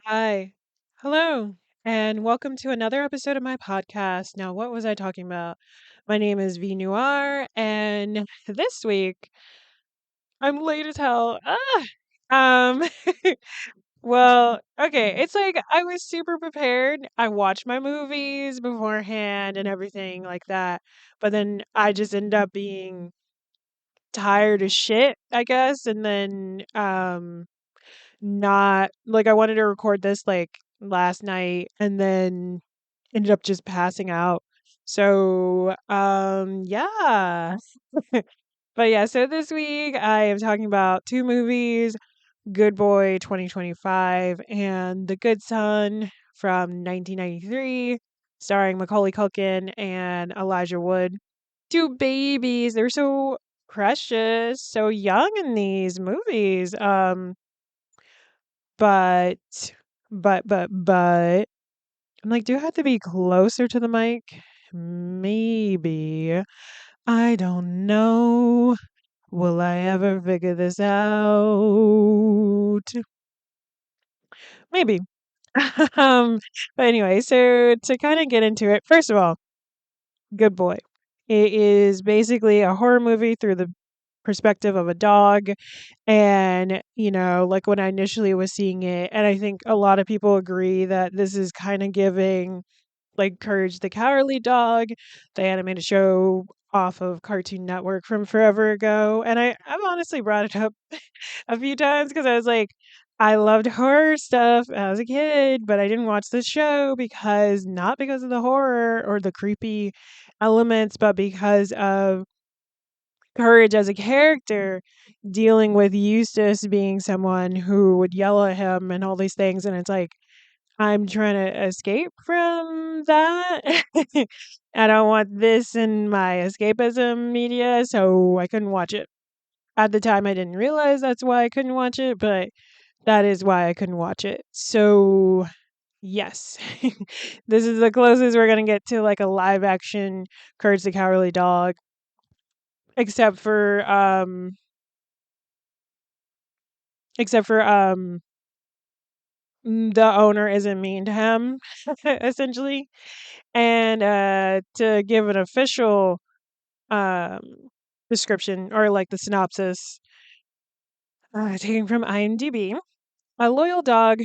Hi. Hello. And welcome to another episode of my podcast. Now, what was I talking about? My name is V Noir, and this week I'm late as hell. Um, well, okay, it's like I was super prepared. I watched my movies beforehand and everything like that, but then I just end up being tired as shit, I guess, and then not like I wanted to record this like last night and then ended up just passing out. So, yeah. But yeah, so this week I am talking about two movies, Good Boy 2025 and The Good Son from 1993, starring Macaulay Culkin and Elijah Wood. Two babies. They're so precious, so young in these movies. But but I'm like, do I have to be closer to the mic? Maybe. I don't know. Will I ever figure this out? Maybe. um, but anyway, so to kind of get into it, first of all, Good Boy. It is basically a horror movie through the perspective of a dog. And, like when I initially was seeing it, and I think a lot of people agree that this is kind of giving like Courage the Cowardly Dog, the animated show off of Cartoon Network from forever ago. And I've honestly brought it up a few times because I was like, I loved horror stuff as a kid, but I didn't watch the show because not because of the horror or the creepy elements, but because of Courage as a character dealing with Eustace being someone who would yell at him and all these things. And it's like, I'm trying to escape from that. I don't want this in my escapism media, so I couldn't watch it. At the time, I didn't realize that's why I couldn't watch it, but that is why I couldn't watch it. So, yes, this is the closest we're going to get to like a live action Courage the Cowardly Dog, except for, except for, the owner isn't mean to him, essentially. And to give an official um, description or like the synopsis, taken from IMDb, a loyal dog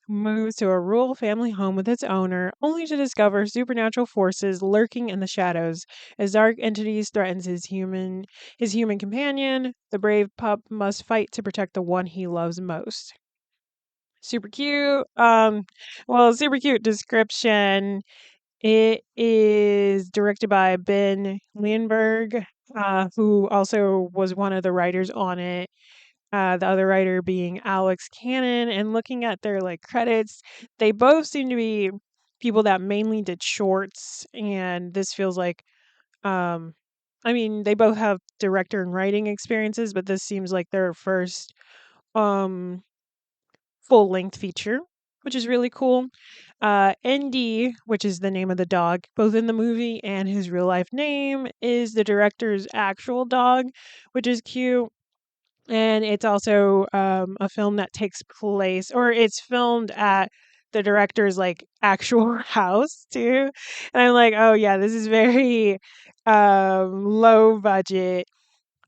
moves to a rural family home with its owner, only to discover supernatural forces lurking in the shadows. As dark entities threatens his human companion, the brave pup must fight to protect the one he loves most. Super cute. Well, super cute description. It is directed by Ben Lindbergh, who also was one of the writers on it. The other writer being Alex Cannon. And looking at their like credits, they both seem to be people that mainly did shorts. And this feels like, um, I mean, they both have director and writing experiences, but this seems like their first um full length feature, which is really cool. ND, which is the name of the dog, both in the movie and his real life name, is the director's actual dog, which is cute. And it's also a film that takes place, or it's filmed at the director's like actual house too. And I'm like, oh yeah, this is very low budget.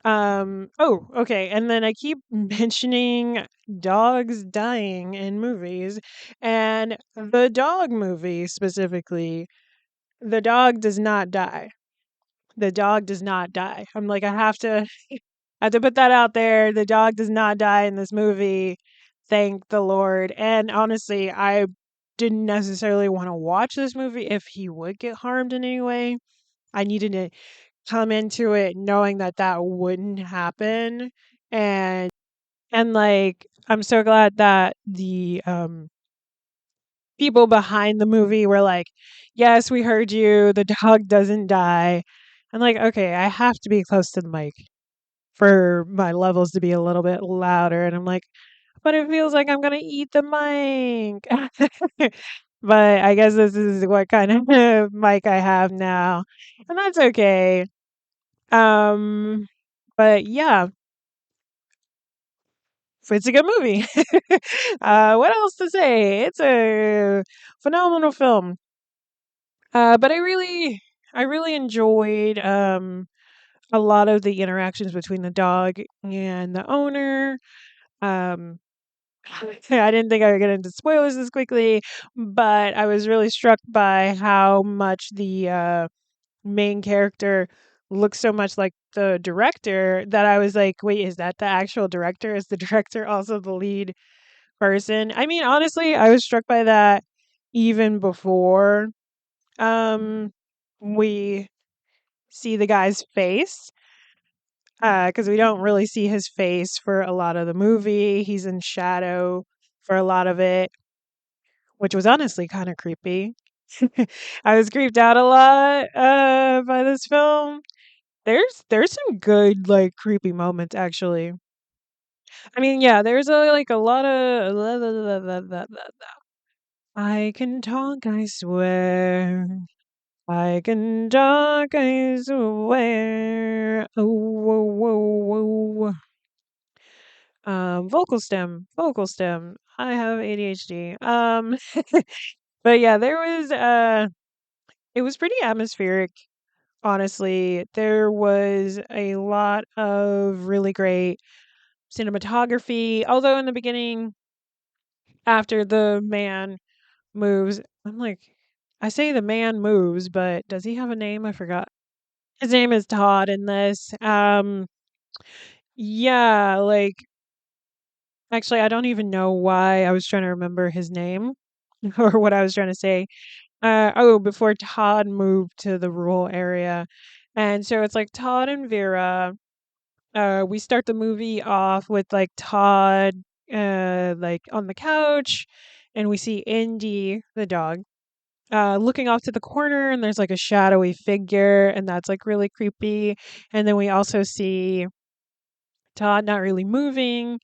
Oh, okay. And then I keep mentioning dogs dying in movies. And the dog movie specifically, the dog does not die. The dog does not die. I'm like, I have to put that out there. The dog does not die in this movie. Thank the Lord. And honestly, I didn't necessarily want to watch this movie if he would get harmed in any way. I needed to come into it knowing that that wouldn't happen. And like I'm so glad that the people behind the movie were like, "Yes, we heard you. The dog doesn't die." I'm like, "Okay, I have to be close to the mic for my levels to be a little bit louder." And I'm like, "But it feels like I'm going to eat the mic." But I guess this is what kind of mic I have now. And that's okay. Um but yeah, it's a good movie. What else to say? It's a phenomenal film. But I really enjoyed a lot of the interactions between the dog and the owner. Um, I didn't think I would get into spoilers this quickly, but I was really struck by how much the main character looks so much like the director that I was like, wait, is that the actual director? Is the director also the lead person? I mean, honestly, I was struck by that even before um we see the guy's face, because we don't really see his face for a lot of the movie. He's in shadow for a lot of it, which was honestly kind of creepy. I was creeped out a lot by this film. There's some good like creepy moments actually. I mean, yeah, there's a lot of I can talk, I swear. I can talk, I swear. Oh, whoa, whoa, whoa. Vocal stem. I have ADHD. But yeah, it was pretty atmospheric, honestly. There was a lot of really great cinematography. Although in the beginning, after the man moves, I'm like, I say the man moves, but does he have a name? I forgot. His name is Todd in this. Yeah, like actually, I don't even know why I was trying to remember his name or what I was trying to say. Before Todd moved to the rural area. And so it's like Todd and Vera. We start the movie off with like Todd like on the couch, and we see Indy, the dog, looking off to the corner, and there's like a shadowy figure, and that's like really creepy. And then we also see Todd not really moving,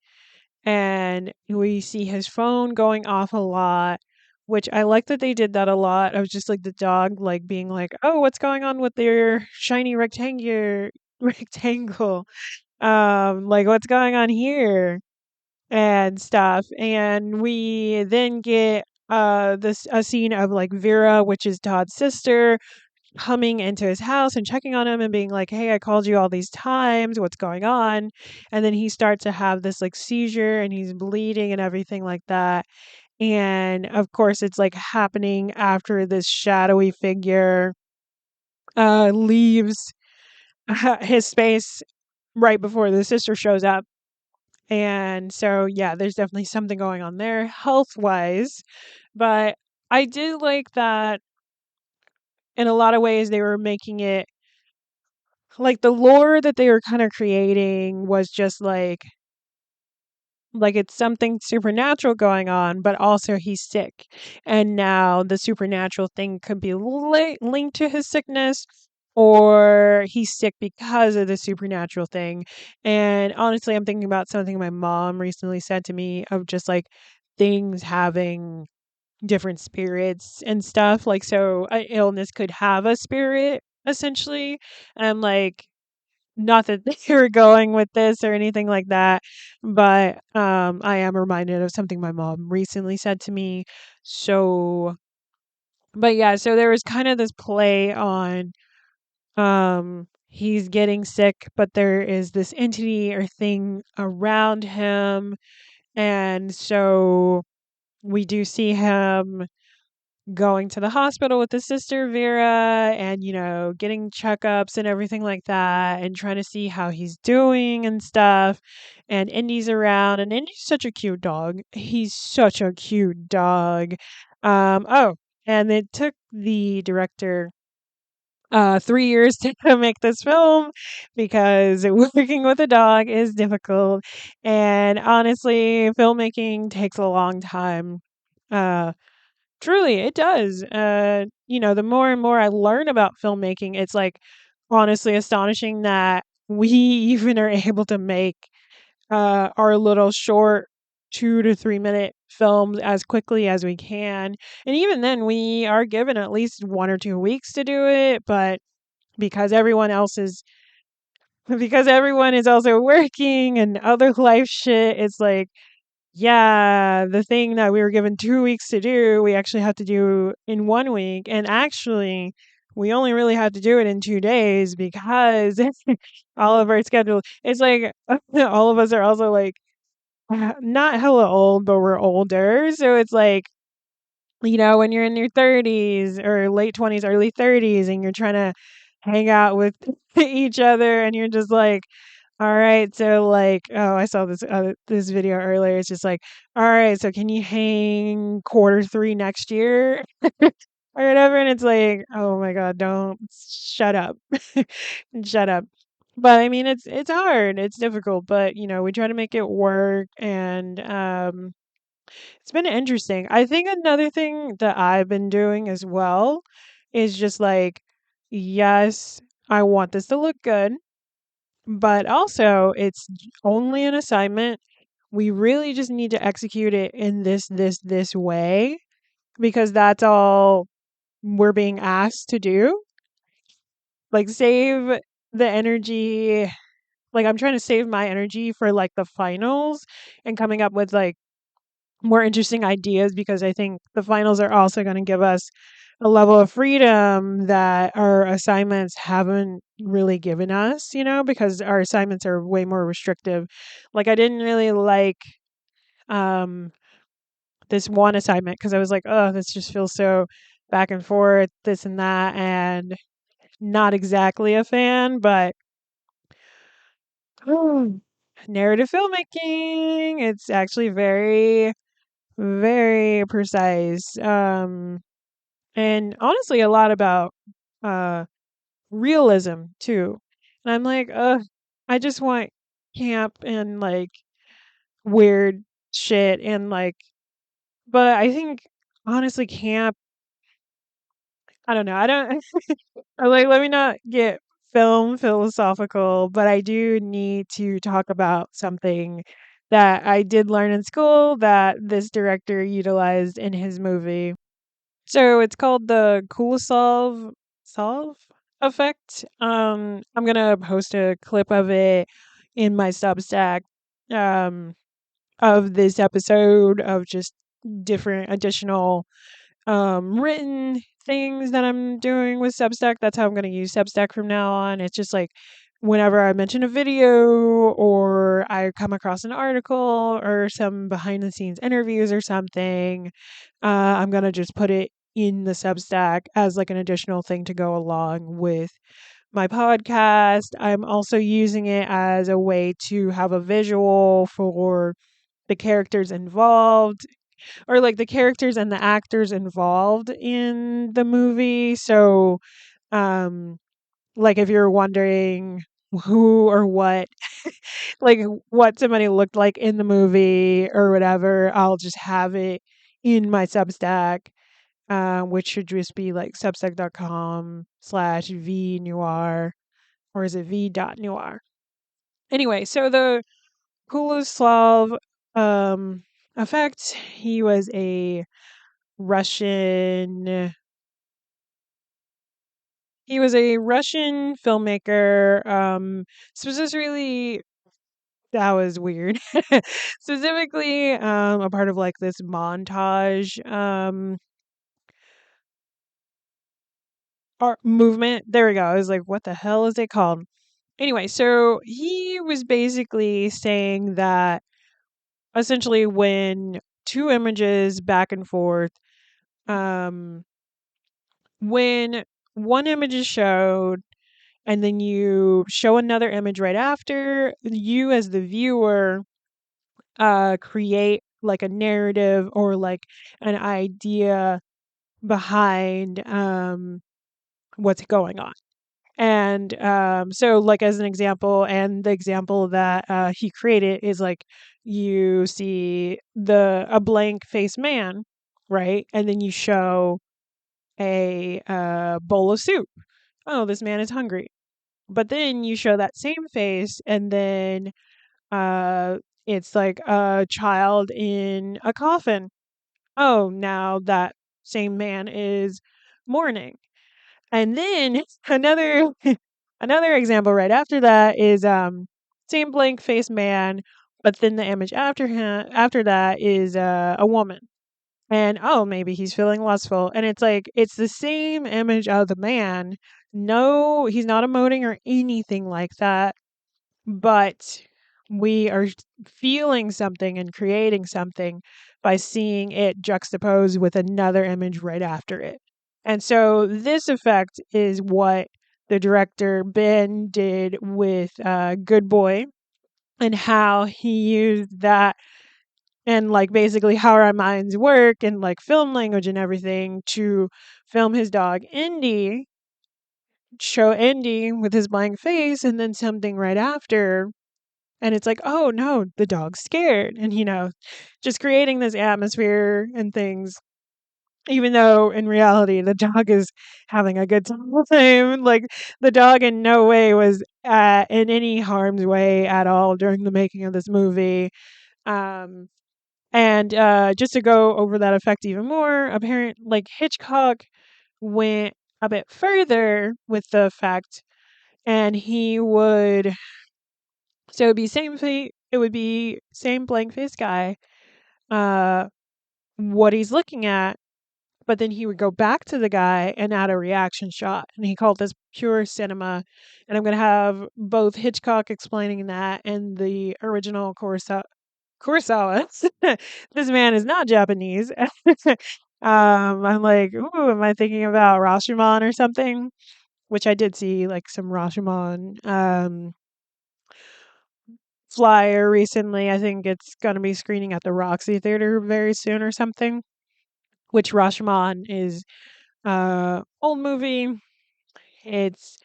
and we see his phone going off a lot, which I like that they did that a lot. I was just like the dog like being like, "Oh, what's going on with their shiny rectangular rectangle? Like what's going on here?" and stuff. And we then get this a scene of like Vera, which is Todd's sister, coming into his house and checking on him and being like, "Hey, I called you all these times. What's going on?" And then he starts to have this like seizure and he's bleeding and everything like that. And of course, it's like happening after this shadowy figure leaves his space right before the sister shows up. And so, yeah, there's definitely something going on there health wise. But I did like that in a lot of ways they were making it like the lore that they were kind of creating was just like it's something supernatural going on, but also he's sick. And now the supernatural thing could be linked to his sickness, or he's sick because of the supernatural thing. And honestly, I'm thinking about something my mom recently said to me of just like things having different spirits and stuff. Like, so an illness could have a spirit essentially. And I'm like, not that they were going with this or anything like that, but I am reminded of something my mom recently said to me. So, but yeah, so there was kind of this play on he's getting sick, but there is this entity or thing around him, and so we do see him going to the hospital with his sister Vera and, getting checkups and everything like that and trying to see how he's doing and stuff. And Indy's around, and Indy's such a cute dog. He's such a cute dog. Oh, and it took the director 3 years to make this film because working with a dog is difficult. And honestly, filmmaking takes a long time. Uh, Truly, it does. The more and more I learn about filmmaking, it's like honestly astonishing that we even are able to make our little short 2 to 3 minute films as quickly as we can. And even then, we are given at least 1 or 2 weeks to do it. But because everyone else is because everyone is also working and other life shit. It's like, yeah, the thing that we were given 2 weeks to do, we actually have to do in 1 week. And actually, we only really have to do it in 2 days because all of our schedule, it's like all of us are also like not hella old, but we're older. So it's like, when you're in your 30s or late 20s, early 30s, and you're trying to hang out with each other, and you're just like, all right, so like, oh, I saw this video earlier. It's just like, all right, so can you hang quarter 3 next year or whatever? And it's like, oh my god, don't shut up, shut up. But I mean, it's hard, it's difficult, but we try to make it work, and it's been interesting. I think another thing that I've been doing as well is just like, yes, I want this to look good, but also it's only an assignment. We really just need to execute it in this way because that's all we're being asked to do. Like, save the energy. Like, I'm trying to save my energy for like the finals and coming up with like more interesting ideas because I think the finals are also going to give us a level of freedom that our assignments haven't really given us, because our assignments are way more restrictive. Like, I didn't really like um this one assignment because I was like, oh, this just feels so back and forth, this and that, and not exactly a fan, but narrative filmmaking, it's actually very, very precise. And honestly, a lot about uh realism too. And I'm like, I just want camp and like weird shit and like, but I think honestly, camp, I don't know. I don't, I'm like, let me not get film philosophical, but I do need to talk about something that I did learn in school that this director utilized in his movie. So it's called the Kulisov solve effect. I'm gonna post a clip of it in my Substack um of this episode of just different additional written things that I'm doing with Substack. That's how I'm going to use Substack from now on. It's just like whenever I mention a video or I come across an article or some behind the scenes interviews or something, I'm going to just put it in the Substack as like an additional thing to go along with my podcast. I'm also using it as a way to have a visual for the characters involved or like the characters and the actors involved in the movie. So, um, like if you're wondering who or what, like what somebody looked like in the movie or whatever, I'll just have it in my Substack, which should just be like substack.com/v noir, or is it v dot noir? Anyway, so the Kuloslav effect, he was a Russian he was a Russian filmmaker, specifically that was weird. Specifically, a part of like this montage art movement. There we go. I was like, what the hell is it called? Anyway, so he was basically saying that essentially when two images back and forth, um, when one image is showed and then you show another image right after, you as the viewer create like a narrative or like an idea behind what's going on. And so like as an example, and the example that he created is like you see the a blank faced man, right? And then you show a bowl of soup. Oh, this man is hungry. But then you show that same face and then uh it's like a child in a coffin. Oh, now that same man is mourning. And then another Another example right after that is same blank face man, but then the image after that is a woman. And oh, maybe he's feeling lustful. And it's like it's the same image of the man. No, he's not emoting or anything like that, but we are feeling something and creating something by seeing it juxtaposed with another image right after it. And so this effect is what the director Ben did with Good Boy, and how he used that, and like basically how our minds work and like film language and everything to film his dog Indy, show Indy with his blank face, and then something right after. And it's like, oh no, the dog's scared. And, just creating this atmosphere and things, even though in reality the dog is having a good time. Like, the dog in no way was in any harm's way at all during the making of this movie. Um, and just to go over that effect even more, apparent like Hitchcock went a bit further with the effect, and he would so it'd be it would be same blank face guy, uh, what he's looking at, but then he would go back to the guy and add a reaction shot. And he called this pure cinema. And I'm going to have both Hitchcock explaining that and the original Kurosawa. This man is not Japanese. I'm like, ooh, am I thinking about Rashomon or something? Which I did see like some Rashomon flyer recently. I think it's going to be screening at the Roxy Theater very soon or something. Which Rashomon is old movie. It's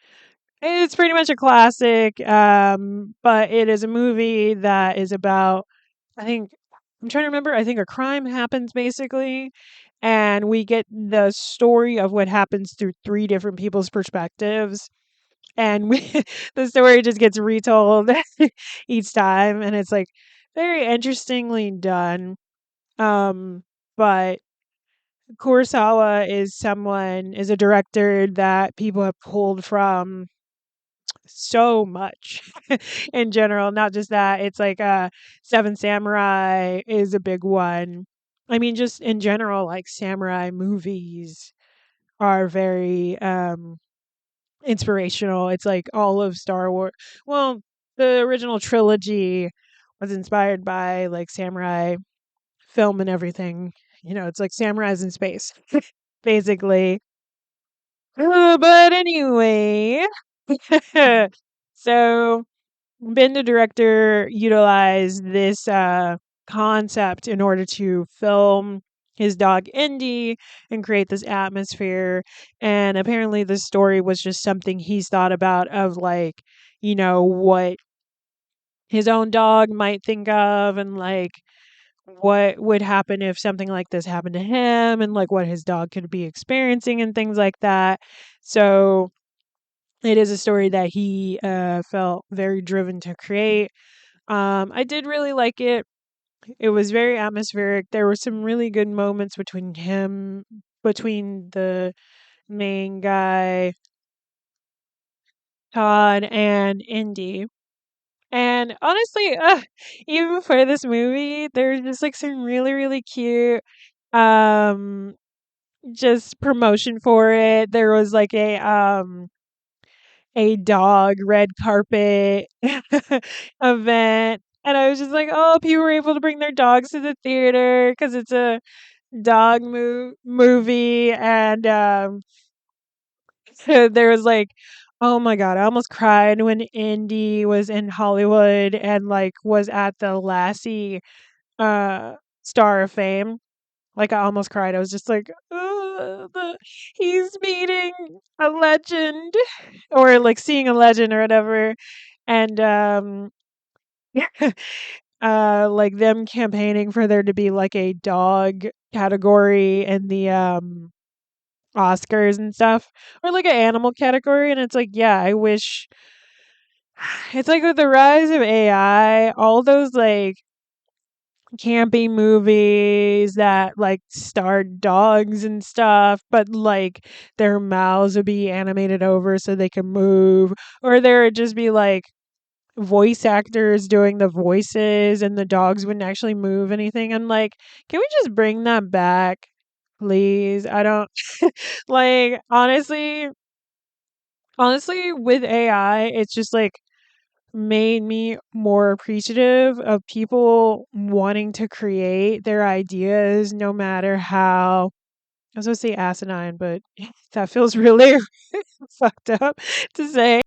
it's pretty much a classic, but it is a movie that is about, I think, I'm trying to remember. I think a crime happens basically, and we get the story of what happens through three different people's perspectives, and the story just gets retold each time, and it's like very interestingly done. But Kurosawa is a director that people have pulled from so much in general. Not just that, it's like Seven Samurai is a big one. I mean, just in general, like samurai movies are very inspirational. It's like all of Star Wars. Well, the original trilogy was inspired by like samurai film and everything. It's like samurais in space, basically. But anyway, so Ben the director utilized this concept in order to film his dog Indy and create this atmosphere. And apparently, the story was just something he's thought about of like, what his own dog might think of, and like what would happen if something like this happened to him, and like what his dog could be experiencing and things like that. So it is a story that he felt very driven to create. I did really like it. It was very atmospheric. There were some really good moments between the main guy, Todd, and Indy. And honestly, even for this movie, there's just like some really, really cute um just promotion for it. There was like a dog red carpet event. And I was just like, oh, people were able to bring their dogs to the theater because it's a dog movie. And so there was like, oh my God, I almost cried when Indy was in Hollywood and like was at the Lassie uh, Star of Fame. Like, I almost cried. I was just like, he's meeting a legend, or like seeing a legend or whatever. And like them campaigning for there to be like a dog category in the Oscars and stuff, or like an animal category. And it's like, yeah, I wish. It's like with the rise of AI, all those like campy movies that like starred dogs and stuff, but like their mouths would be animated over so they can move, or there would just be like voice actors doing the voices and the dogs wouldn't actually move anything. I'm like, can we just bring that back, please? I don't like honestly with AI, it's just like made me more appreciative of people wanting to create their ideas no matter how I was gonna say asinine, but that feels really fucked up to say.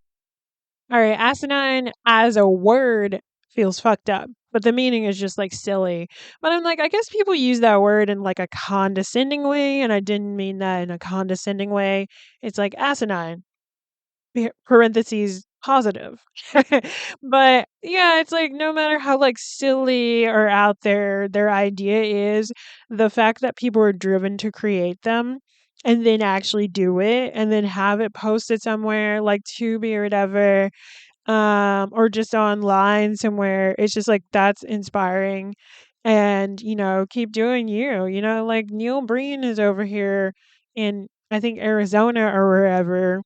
All right, asinine as a word feels fucked up, but the meaning is just like silly. But I'm like, I guess people use that word in like a condescending way, and I didn't mean that in a condescending way. It's like asinine, parentheses positive. But yeah, it's like no matter how like silly or out there their idea is, the fact that people are driven to create them and then actually do it and then have it posted somewhere like Tubi or whatever, or just online somewhere, it's just like that's inspiring. And keep doing like Neil Breen is over here in I think Arizona or wherever,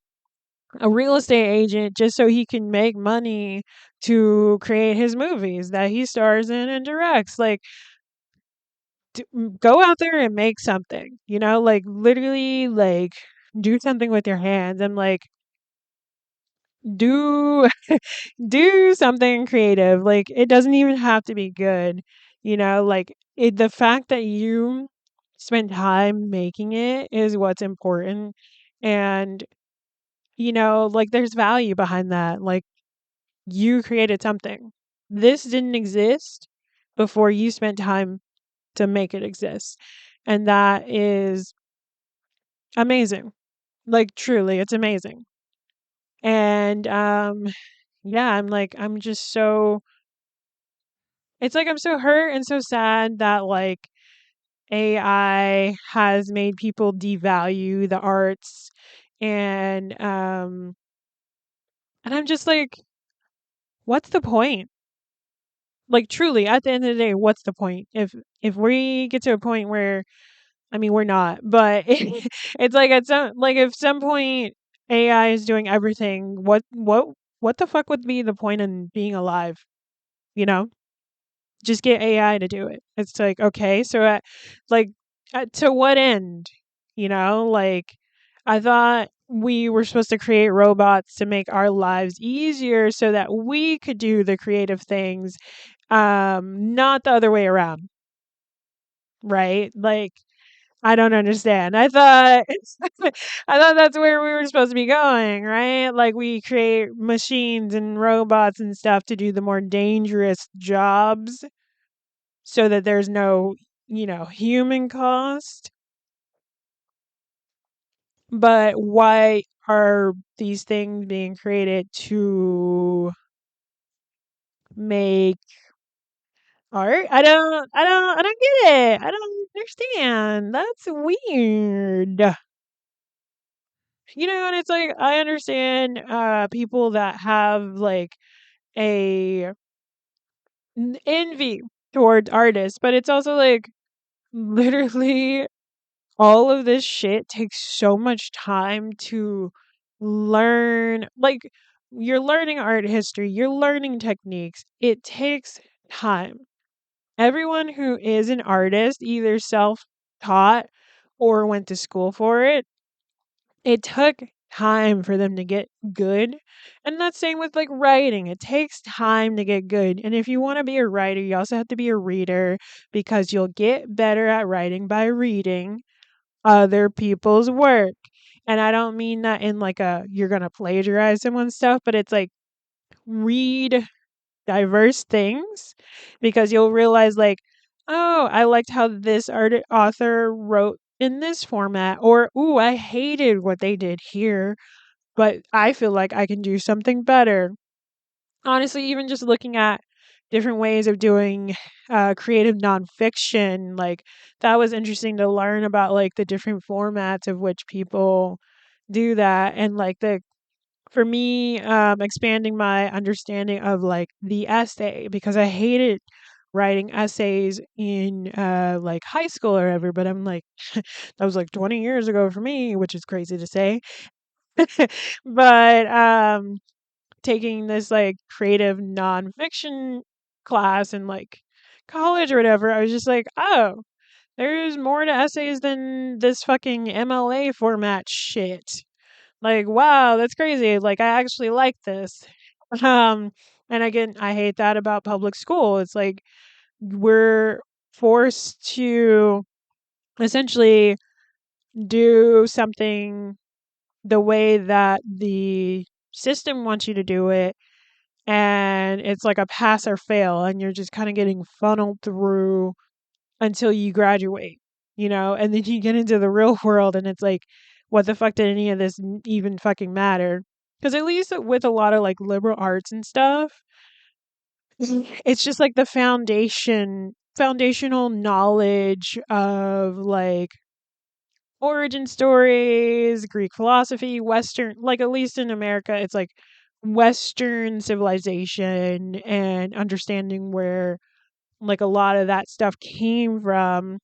a real estate agent just so he can make money to create his movies that he stars in and directs. Like, go out there and make something, like literally, like do something with your hands. I'm like, do do something creative. Like, it doesn't even have to be good, like the fact that you spent time making it is what's important. And like there's value behind that. Like, you created something. This didn't exist before you spent time to make it exist. And that is amazing. Like, truly, it's amazing. And yeah, I'm just so it's like I'm so hurt and so sad that like AI has made people devalue the arts. And I'm just like, what's the point? Like, truly, at the end of the day, what's the point? If we get to a point where, I mean, we're not, but it's like at some like if some point AI is doing everything, what the fuck would be the point in being alive? You know? Just get AI to do it. It's like, okay, so like to what end? Like, I thought we were supposed to create robots to make our lives easier so that we could do the creative things, not the other way around, right? Like, I don't understand. I thought I thought that's where we were supposed to be going, right? Like, we create machines and robots and stuff to do the more dangerous jobs so that there's no, human cost. But why are these things being created to make art? I don't get it. I don't understand. That's weird. And it's like I understand people that have like a envy towards artists, but it's also like literally all of this shit takes so much time to learn. Like, you're learning art history, you're learning techniques. It takes time. Everyone who is an artist either self taught or went to school for it. It took time for them to get good. And that's same with like writing. It takes time to get good. And if you want to be a writer, you also have to be a reader, because you'll get better at writing by reading other people's work. And I don't mean that in like a you're going to plagiarize someone's stuff, but it's like read diverse things, because you'll realize like, oh, I liked how this author wrote in this format, or ooh, I hated what they did here, but I feel like I can do something better. Honestly, even just looking at different ways of doing creative nonfiction, like that was interesting to learn about, like the different formats of which people do that. And like the for me, expanding my understanding of like the essay, because I hated writing essays in like high school or ever, but I'm like that was like 20 years ago for me, which is crazy to say. But taking this like creative nonfiction class in like college or whatever, I was just like, oh, there's more to essays than this fucking MLA format shit. Like, wow, that's crazy. Like, I actually like this. Um, and again, I hate that about public school. It's like we're forced to essentially do something the way that the system wants you to do it, and it's like a pass or fail, and you're just kind of getting funneled through until you graduate, and then you get into the real world and it's like, what the fuck did any of this even fucking matter? Because at least with a lot of like liberal arts and stuff, it's just like the foundational knowledge of like origin stories, Greek philosophy, Western, like at least in America, it's like Western civilization and understanding where like a lot of that stuff came from.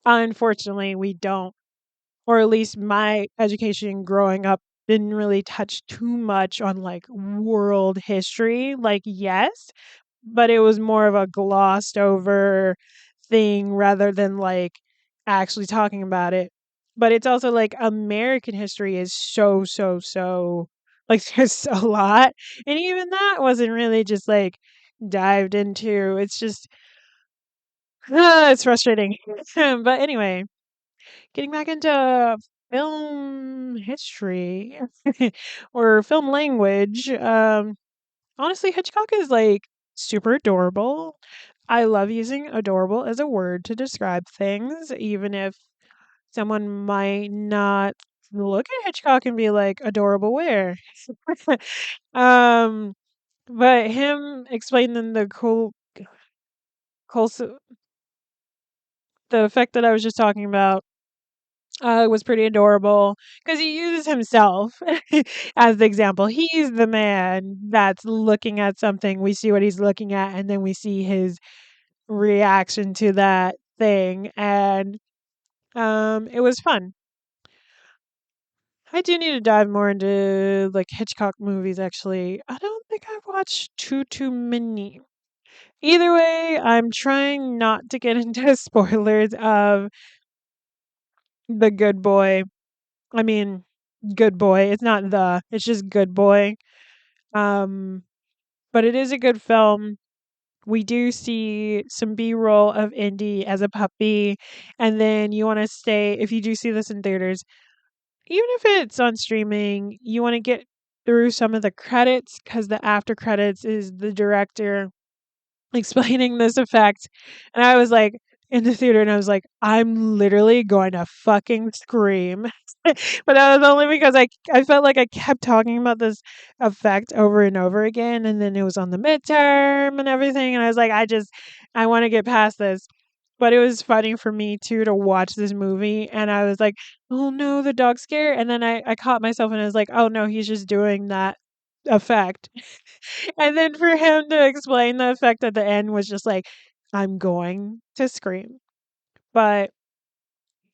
Unfortunately, we don't, or at least my education growing up didn't really touch too much on like world history. Like, yes, but it was more of a glossed over thing rather than like actually talking about it. But it's also like American history is so like there's a lot. And even that wasn't really just like dived into. It's just it's frustrating. But anyway, getting back into film history or film language, honestly, Hitchcock is like super adorable. I love using adorable as a word to describe things, even if someone might not look at Hitchcock and be like, adorable where? um, but him explaining cool, the effect that I was just talking about was pretty adorable because he uses himself as the example. He's the man that's looking at something. We see what he's looking at, and then we see his reaction to that thing. And it was fun. I do need to dive more into like Hitchcock movies. Actually, I don't think I've watched too many. Either way, I'm trying not to get into spoilers of The Good Boy. I mean, Good Boy. It's not it's just Good Boy. Um, but it is a good film. We do see some B-roll of Indy as a puppy, and then you want to stay, if you do see this in theaters, even if it's on streaming, you want to get through some of the credits because the after credits is the director explaining this effect. And I was like in the theater and I was like, I'm literally going to fucking scream. But that was only because I felt like I kept talking about this effect over and over again. And then it was on the midterm and everything. And I was like, I want to get past this. But it was funny for me too to watch this movie. And I was like, oh no, the dog scare. And then I caught myself and I was like, oh no, he's just doing that effect. And then for him to explain the effect at the end was just like, I'm going to scream. But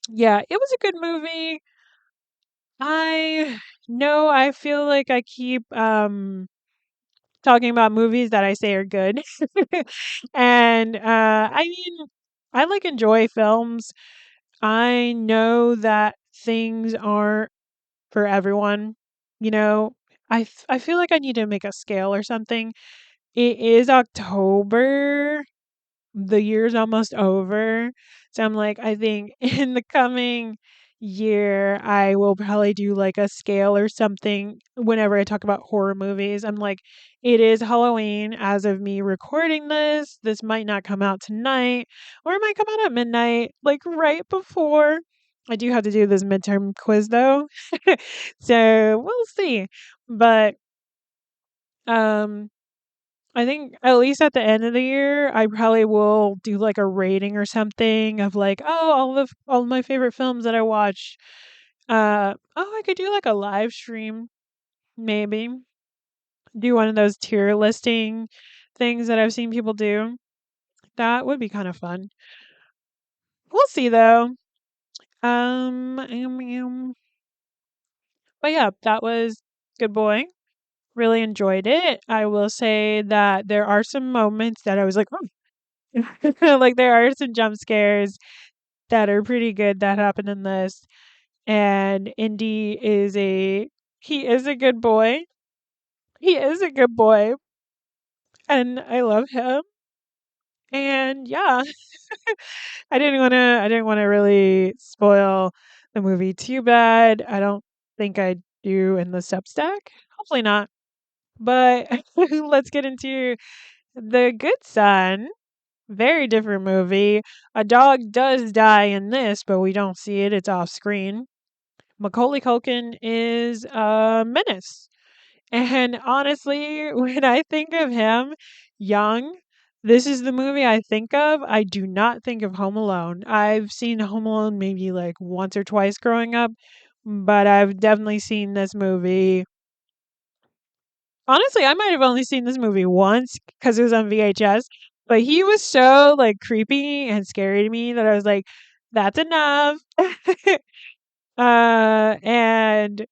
yeah, it was a good movie. I know I feel like I keep talking about movies that I say are good. And I mean, I like enjoy films. I know that things aren't for everyone, you know. I feel like I need to make a scale or something. It is October, the year's almost over. So I'm like, I think in the coming year, I will probably do like a scale or something whenever I talk about horror movies. I'm like, it is Halloween as of me recording this. This might not come out tonight, or it might come out at midnight, like right before. I do have to do this midterm quiz though. So we'll see. But um I think at least at the end of the year, I probably will do like a rating or something of like, oh, all of my favorite films that I watched. I could do like a live stream, maybe. Do one of those tier listing things that I've seen people do. That would be kind of fun. We'll see though. But yeah, that was Good Boy. Really enjoyed it. I will say that there are some moments that I was like, oh. Like there are some jump scares that are pretty good that happen in this. And Indy he is a good boy. He is a good boy. And I love him. And yeah, I didn't want to really spoil the movie too bad. I don't think I do in the Substack. Hopefully not. But let's get into The Good Son. Very different movie. A dog does die in this, but we don't see it. It's off screen. Macaulay Culkin is a menace. And honestly, when I think of him young, this is the movie I think of. I do not think of Home Alone. I've seen Home Alone maybe like once or twice growing up, but I've definitely seen this movie. Honestly, I might have only seen this movie once because it was on VHS, but he was so like creepy and scary to me that I was like, that's enough. And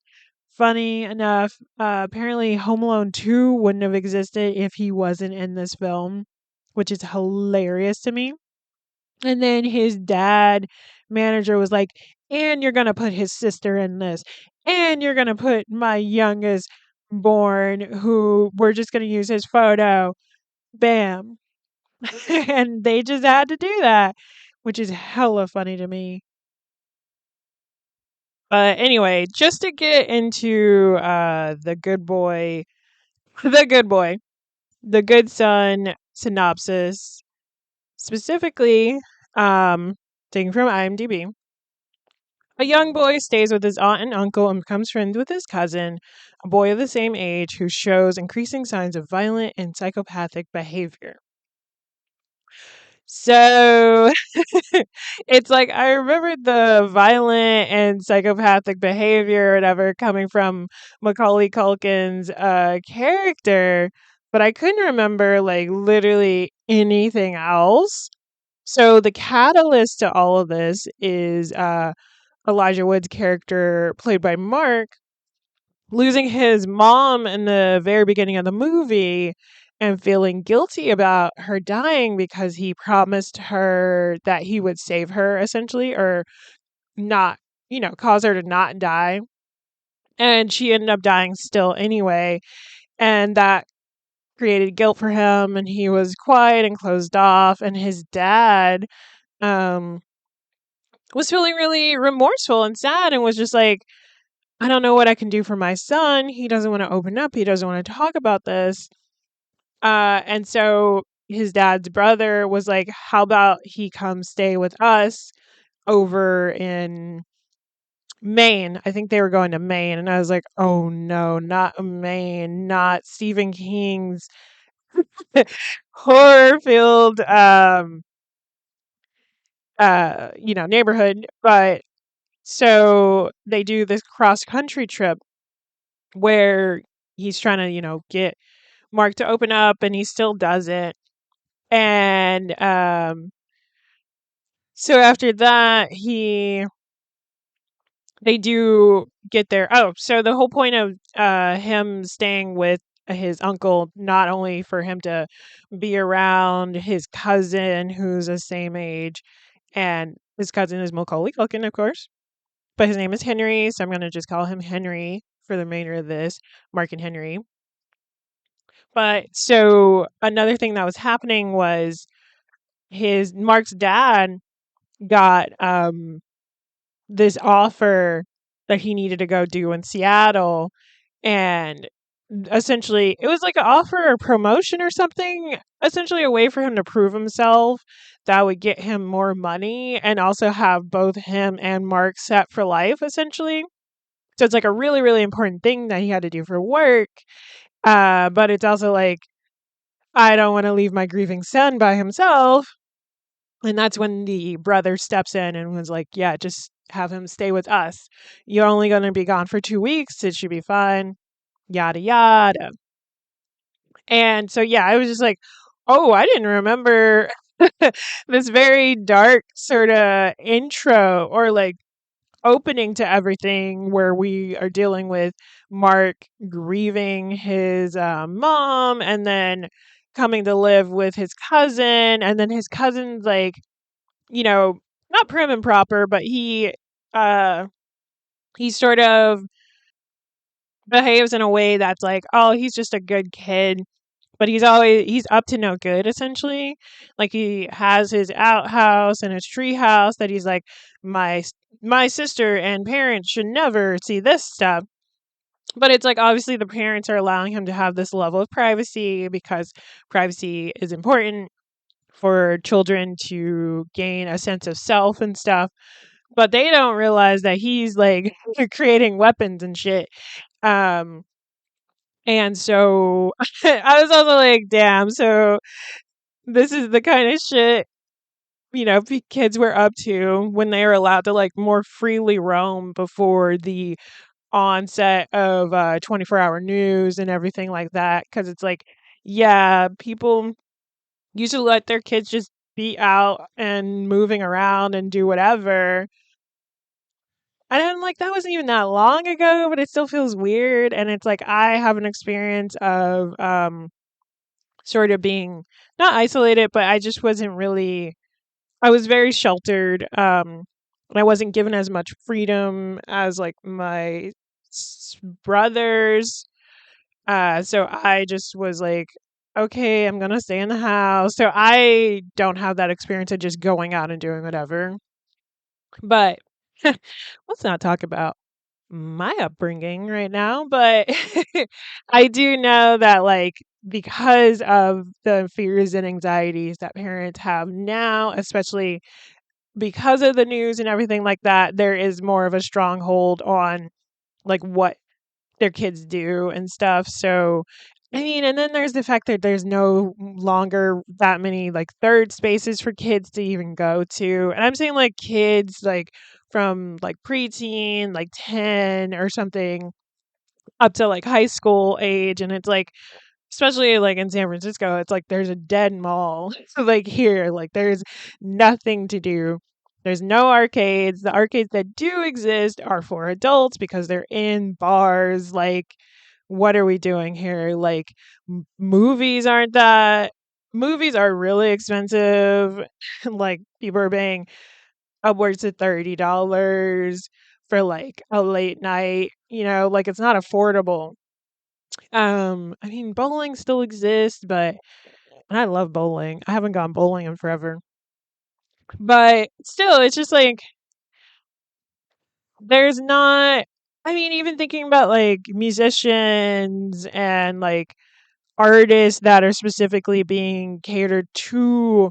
funny enough, apparently Home Alone 2 wouldn't have existed if he wasn't in this film, which is hilarious to me. And then his dad manager was like, and you're going to put his sister in this, and you're going to put my youngest born, who we're just going to use his photo. Bam. And they just had to do that, which is hella funny to me. But anyway, just to get into the good boy, the good boy, the good son synopsis, specifically, taken from IMDb. A young boy stays with his aunt and uncle and becomes friends with his cousin, a boy of the same age who shows increasing signs of violent and psychopathic behavior. So it's like I remember the violent and psychopathic behavior or whatever coming from Macaulay Culkin's character, but I couldn't remember like literally anything else. So the catalyst to all of this is Elijah Wood's character, played by Mark, losing his mom in the very beginning of the movie and feeling guilty about her dying because he promised her that he would save her, essentially, or not, cause her to not die. And she ended up dying still anyway. And that created guilt for him. And he was quiet and closed off. And his dad um, was feeling really remorseful and sad and was just like, I don't know what I can do for my son. He doesn't want to open up. He doesn't want to talk about this. And so his dad's brother was like, how about he come stay with us over in Maine? I think they were going to Maine. And I was like, oh no, not Maine, not Stephen King's horror filled neighborhood. But so they do this cross country trip where he's trying to, get Mark to open up and he still doesn't. And so after that, they do get there. Oh, so the whole point of him staying with his uncle, not only for him to be around his cousin who's the same age, and his cousin is Macaulay Culkin, of course, but his name is Henry, so I'm going to just call him Henry for the remainder of this, Mark and Henry. But so another thing that was happening was his Mark's dad got this offer that he needed to go do in Seattle, and essentially it was like an offer or promotion or something, essentially a way for him to prove himself that would get him more money and also have both him and Mark set for life, essentially. So it's like a really, really important thing that he had to do for work. But it's also like, I don't want to leave my grieving son by himself. And that's when the brother steps in and was like, yeah, just have him stay with us. You're only going to be gone for 2 weeks. It should be fine. Yada, yada. And so, yeah, I was just like, oh, I didn't remember this very dark sort of intro or like opening to everything where we are dealing with Mark grieving his mom and then coming to live with his cousin, and then his cousin's like, you know, not prim and proper, but uh he sort of behaves in a way that's like, oh, he's just a good kid, but he's up to no good essentially. Like he has his outhouse and his tree house that he's like, my my sister and parents should never see this stuff. But it's like obviously the parents are allowing him to have this level of privacy because privacy is important for children to gain a sense of self and stuff. But they don't realize that he's like creating weapons and shit. Um and so I was also like, damn, so this is the kind of shit, kids were up to when they were allowed to like more freely roam before the onset of 24-hour news and everything like that. Because it's like, yeah, people used to let their kids just be out and moving around and do whatever. And I'm like, that wasn't even that long ago, but it still feels weird. And it's like, I have an experience of sort of being not isolated, but I just wasn't really, I was very sheltered. And I wasn't given as much freedom as like my brothers. So I just was like, okay, I'm gonna stay in the house. So I don't have that experience of just going out and doing whatever. But let's not talk about my upbringing right now. But I do know that, like, because of the fears and anxieties that parents have now, especially because of the news and everything like that, there is more of a stronghold on like what their kids do and stuff. So, I mean, and then there's the fact that there's no longer that many like third spaces for kids to even go to. And I'm saying like kids like from like preteen, like 10 or something, up to like high school age. And it's like, especially like in San Francisco, it's like there's a dead mall. Like here, like there's nothing to do. There's no arcades. The arcades that do exist are for adults because they're in bars. Like, what are we doing here? Like, movies are really expensive. Like, people are paying upwards of $30 for like a late night, like it's not affordable. I mean, bowling still exists, but and I love bowling. I haven't gone bowling in forever. But still, it's just like there's not, I mean, even thinking about like musicians and like artists that are specifically being catered to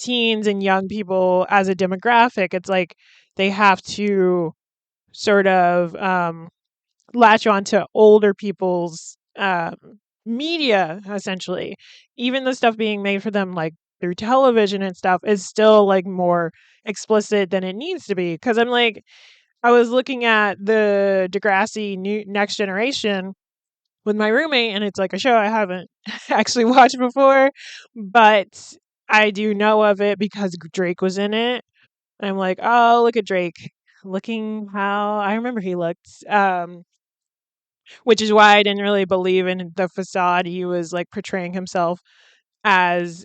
teens and young people as a demographic, it's like they have to sort of latch on to older people's media essentially. Even the stuff being made for them like through television and stuff is still like more explicit than it needs to be. Because I'm like, I was looking at the Degrassi New Next Generation with my roommate, and it's like a show I haven't actually watched before, but I do know of it because Drake was in it. And I'm like, oh, look at Drake, looking how I remember he looked. Which is why I didn't really believe in the facade he was like portraying himself as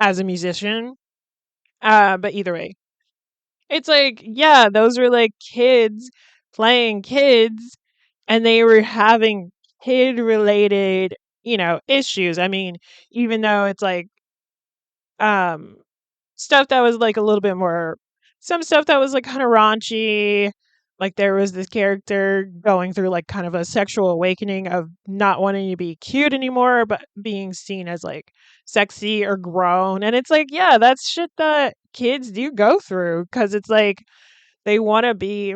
a musician. But either way, it's like, yeah, those were like kids playing kids, and they were having kid related, issues. I mean, even though it's like um stuff that was like a little bit more, some stuff that was like kind of raunchy. Like there was this character going through like kind of a sexual awakening of not wanting to be cute anymore, but being seen as like sexy or grown. And it's like, yeah, that's shit that kids do go through because it's like they want to be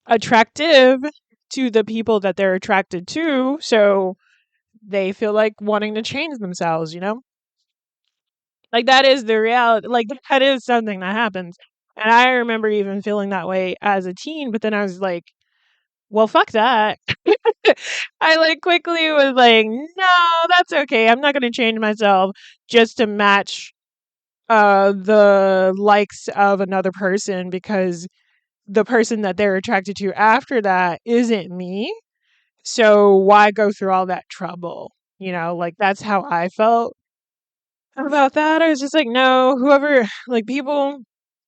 attractive to the people that they're attracted to. So they feel like wanting to change themselves. Like that is the reality. Like that is something that happens. And I remember even feeling that way as a teen, but then I was like, well, fuck that. I like quickly was like, no, that's okay. I'm not going to change myself just to match the likes of another person because the person that they're attracted to after that isn't me. So why go through all that trouble? Like that's how I felt about that. I was just like, no, whoever, like, people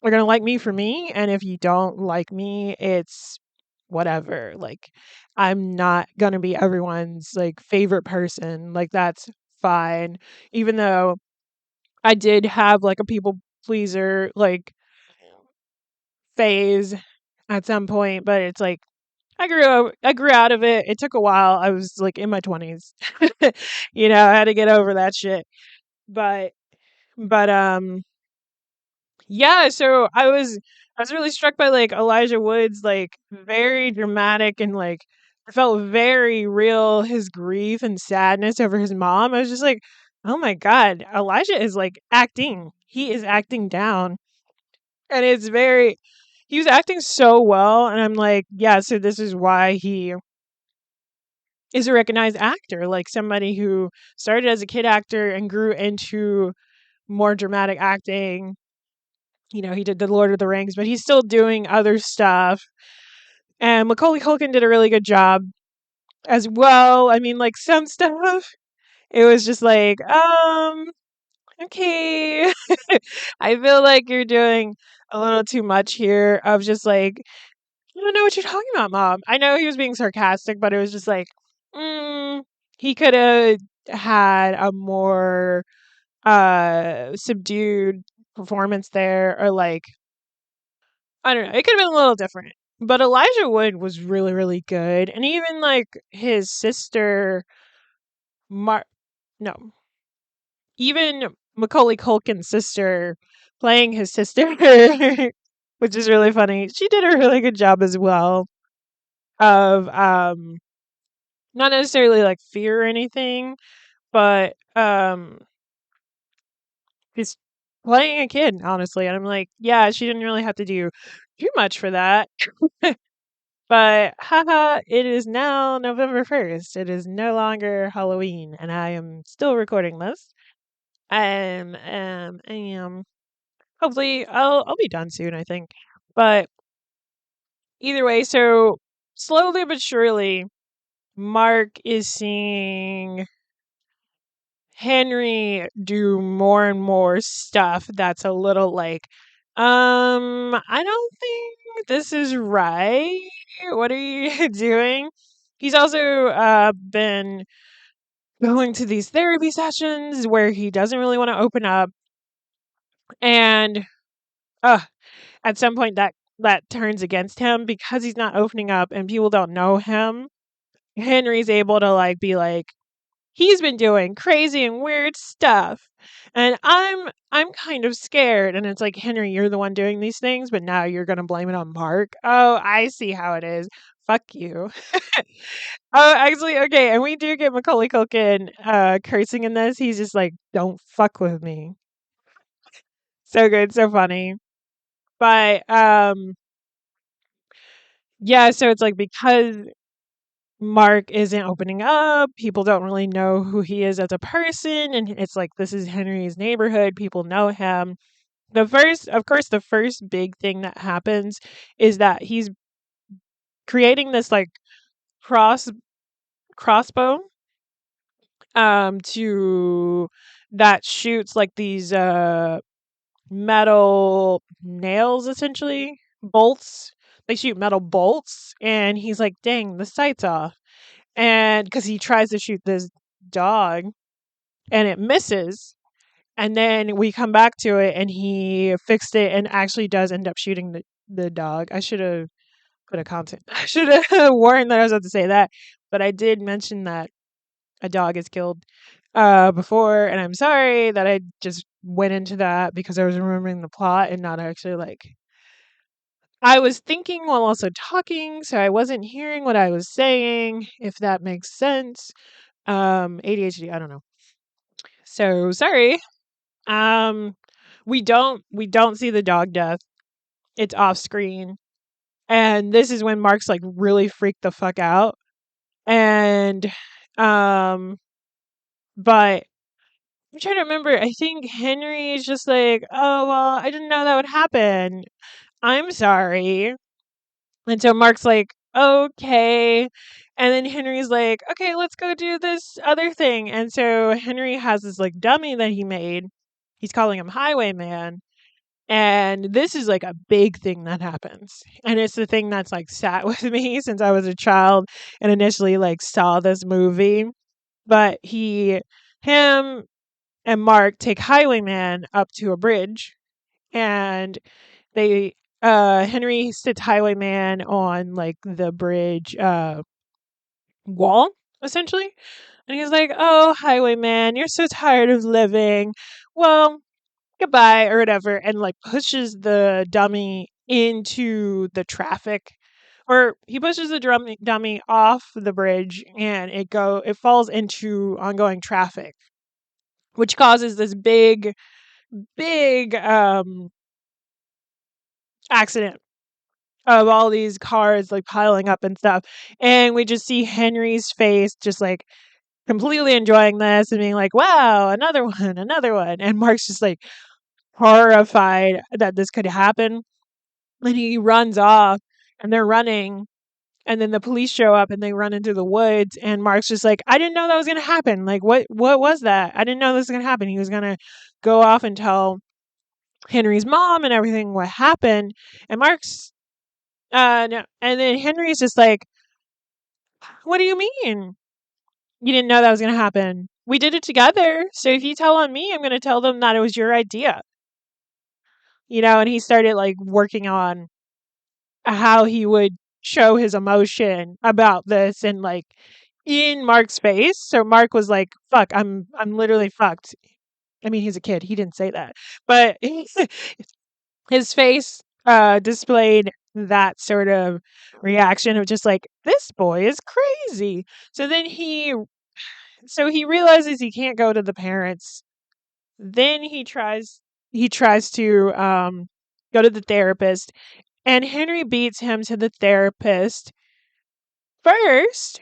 are going to like me for me. And if you don't like me, it's whatever. Like, I'm not going to be everyone's like favorite person. Like, that's fine. Even though I did have like a people pleaser like phase at some point, but it's like I grew out of it. It took a while. I was like in my 20s. I had to get over that shit. But but yeah, so I was really struck by like Elijah Wood's like very dramatic and like I felt very real his grief and sadness over his mom. I was just like, "Oh my god, Elijah is like acting. He is acting down." And he was acting so well and I'm like, "Yeah, so this is why he is a recognized actor, like somebody who started as a kid actor and grew into more dramatic acting. He did the Lord of the Rings, but he's still doing other stuff. And Macaulay Culkin did a really good job as well. I mean, like some stuff, it was just like, okay. I feel like you're doing a little too much here of just like, I don't know what you're talking about, mom. I know he was being sarcastic, but it was just like, he could have had a more subdued performance there, or like I don't know, it could have been a little different. But Elijah Wood was really, really good. And even like his sister Mar no, even Macaulay Culkin's sister playing his sister, which is really funny. She did a really good job as well of not necessarily like fear or anything, but just playing a kid, honestly. And I'm like, yeah, she didn't really have to do too much for that. But haha, it is now November 1st. It is no longer Halloween, and I am still recording this. I am hopefully I'll be done soon, I think. But either way, so slowly but surely, Mark is seeing Henry do more and more stuff that's a little like, I don't think this is right. What are you doing? He's also been going to these therapy sessions where he doesn't really want to open up, and uh at some point that turns against him because he's not opening up and people don't know him. Henry's able to like be like, he's been doing crazy and weird stuff. And I'm kind of scared. And it's like, Henry, you're the one doing these things, but now you're gonna blame it on Mark. Oh, I see how it is. Fuck you. Oh, actually, okay, and we do get Macaulay Culkin cursing in this. He's just like, don't fuck with me. So good, so funny. But yeah, so it's like because Mark isn't opening up. People don't really know who he is as a person. And it's like, this is Henry's neighborhood. People know him. Of course, the first big thing that happens is that he's creating this like cross crossbow to that shoots like these metal nails, essentially bolts. They shoot metal bolts, and he's like, dang, the sight's off. And because he tries to shoot this dog and it misses, and then we come back to it and he fixed it and actually does end up shooting the dog. I should have put a content. I should have warned that I was about to say that, but I did mention that a dog is killed before, and I'm sorry that I just went into that because I was remembering the plot and not actually like I was thinking while also talking, so I wasn't hearing what I was saying, if that makes sense. ADHD, I don't know. So sorry. Um we don't see the dog death. It's off screen. And this is when Mark's like really freaked the fuck out. And um but I'm trying to remember. I think Henry is just like, oh, well, I didn't know that would happen. I'm sorry. And so Mark's like, okay. And then Henry's like, okay, let's go do this other thing. And so Henry has this like dummy that he made. He's calling him Highwayman. And this is like a big thing that happens. And it's the thing that's like sat with me since I was a child and initially like saw this movie. But him and Mark take Highwayman up to a bridge and they Henry sits Highwayman on like the bridge wall, essentially. And he's like, oh, Highwayman, you're so tired of living. Well, goodbye, or whatever, and like pushes the dummy into the traffic. Or he pushes the dummy off the bridge and it falls into ongoing traffic, which causes this big accident of all these cars like piling up and stuff. And we just see Henry's face just like completely enjoying this and being like, wow, another one, another one. And Mark's just like horrified that this could happen. And he runs off and they're running. And then the police show up and they run into the woods. And Mark's just like, I didn't know that was going to happen. Like, what was that? I didn't know this was going to happen. He was going to go off and tell Henry's mom and everything what happened. And Mark's no. And then Henry's just like, what do you mean? You didn't know that was going to happen? We did it together. So if you tell on me, I'm going to tell them that it was your idea. And he started like working on how he would show his emotion about this and like in Mark's face. So Mark was like, fuck, I'm literally fucked. I mean, he's a kid. He didn't say that. But his face displayed that sort of reaction of just like, this boy is crazy. So he realizes he can't go to the parents. Then he tries to go to the therapist, and Henry beats him to the therapist first.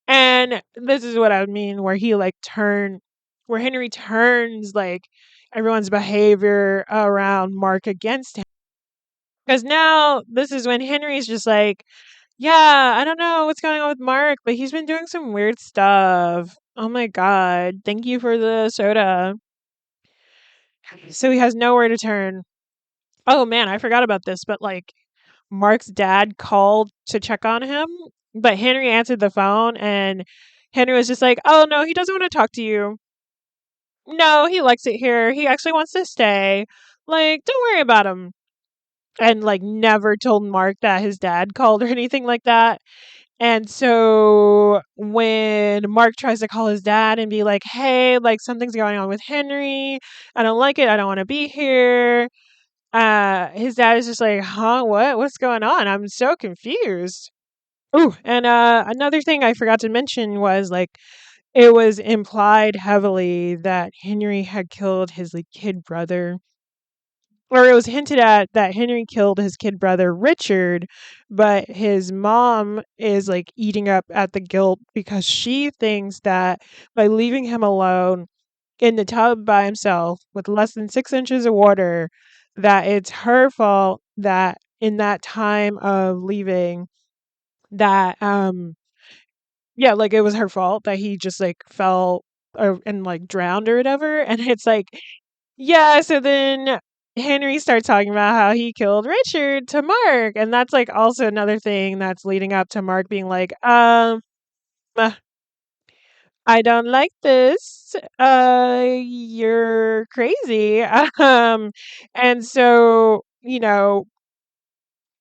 And this is what I mean, where Henry turns like everyone's behavior around Mark against him. Because now this is when Henry's just like, yeah, I don't know what's going on with Mark, but he's been doing some weird stuff. Oh my God. Thank you for the soda. So he has nowhere to turn. Oh man, I forgot about this, but like Mark's dad called to check on him, but Henry answered the phone and Henry was just like, oh no, he doesn't want to talk to you. No, he likes it here. He actually wants to stay. Like, don't worry about him. And like never told Mark that his dad called or anything like that. And so when Mark tries to call his dad and be like, hey, like something's going on with Henry, I don't like it, I don't want to be here. His dad is just like, huh, what's going on? I'm so confused. Ooh, and another thing I forgot to mention was like it was implied heavily that Henry had killed his like kid brother, or it was hinted at that Henry killed his kid brother Richard, but his mom is like eating up at the guilt because she thinks that by leaving him alone in the tub by himself with less than 6 inches of water, that it's her fault that in that time of leaving, that yeah, like it was her fault that he just like fell and like drowned or whatever. And it's like, yeah, so then Henry starts talking about how he killed Richard to Mark. And that's like also another thing that's leading up to Mark being like, uh, I don't like this. You're crazy. And so,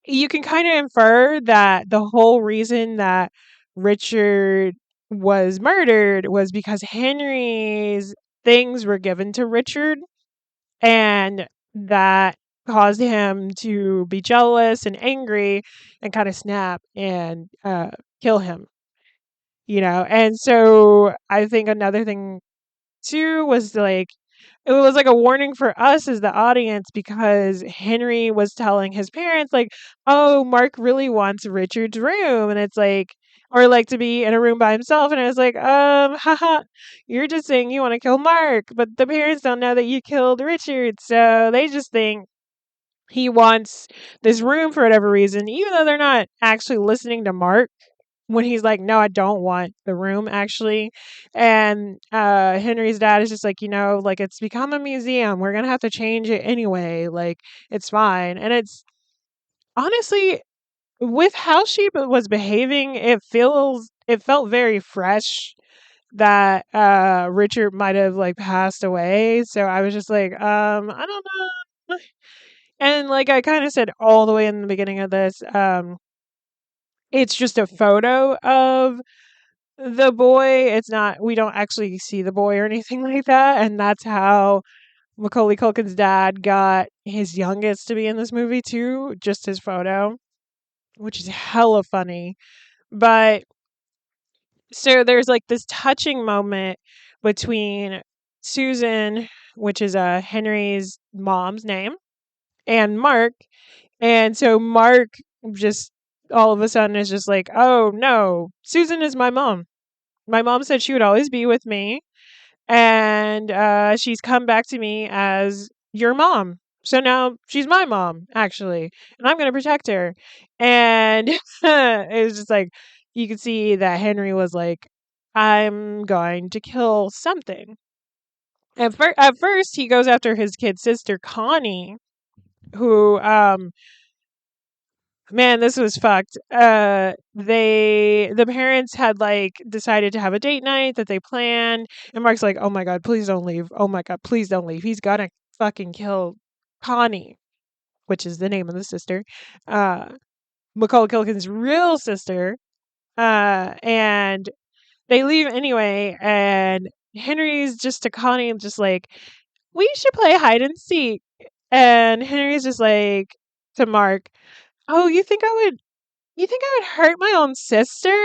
you can kind of infer that the whole reason that Richard was murdered was because Henry's things were given to Richard, and that caused him to be jealous and angry and kind of snap and kill him. And so I think another thing too was like it was like a warning for us as the audience, because Henry was telling his parents like, oh, Mark really wants Richard's room, and it's like, or like to be in a room by himself. And I was like, haha, you're just saying you want to kill Mark, but the parents don't know that you killed Richard, so they just think he wants this room for whatever reason, even though they're not actually listening to Mark when he's like, no, I don't want the room actually. And Henry's dad is just like, like it's become a museum. We're gonna have to change it anyway. Like it's fine. And it's honestly, with how she was behaving, it felt very fresh that Richard might have like passed away. So I was just like, I don't know. And like I kind of said all the way in the beginning of this, it's just a photo of the boy. It's not, we don't actually see the boy or anything like that. And that's how Macaulay Culkin's dad got his youngest to be in this movie too, just his photo, which is hella funny. But so there's like this touching moment between Susan, which is Henry's mom's name, and Mark. And so Mark just all of a sudden is just like, oh no, Susan is my mom. My mom said she would always be with me. And she's come back to me as your mom. So now she's my mom, actually. And I'm going to protect her. And it was just like, you could see that Henry was like, I'm going to kill something. At first, he goes after his kid sister, Connie, who man, this was fucked. The parents had like decided to have a date night that they planned, and Mark's like, "Oh my god, please don't leave. Oh my god, please don't leave. He's gonna fucking kill Connie," which is the name of the sister, uh, Macaulay Culkin's real sister. And they leave anyway, and Henry's just to Connie, just like, "We should play hide and seek," and Henry's just like to Mark, "Oh, you think I would hurt my own sister?"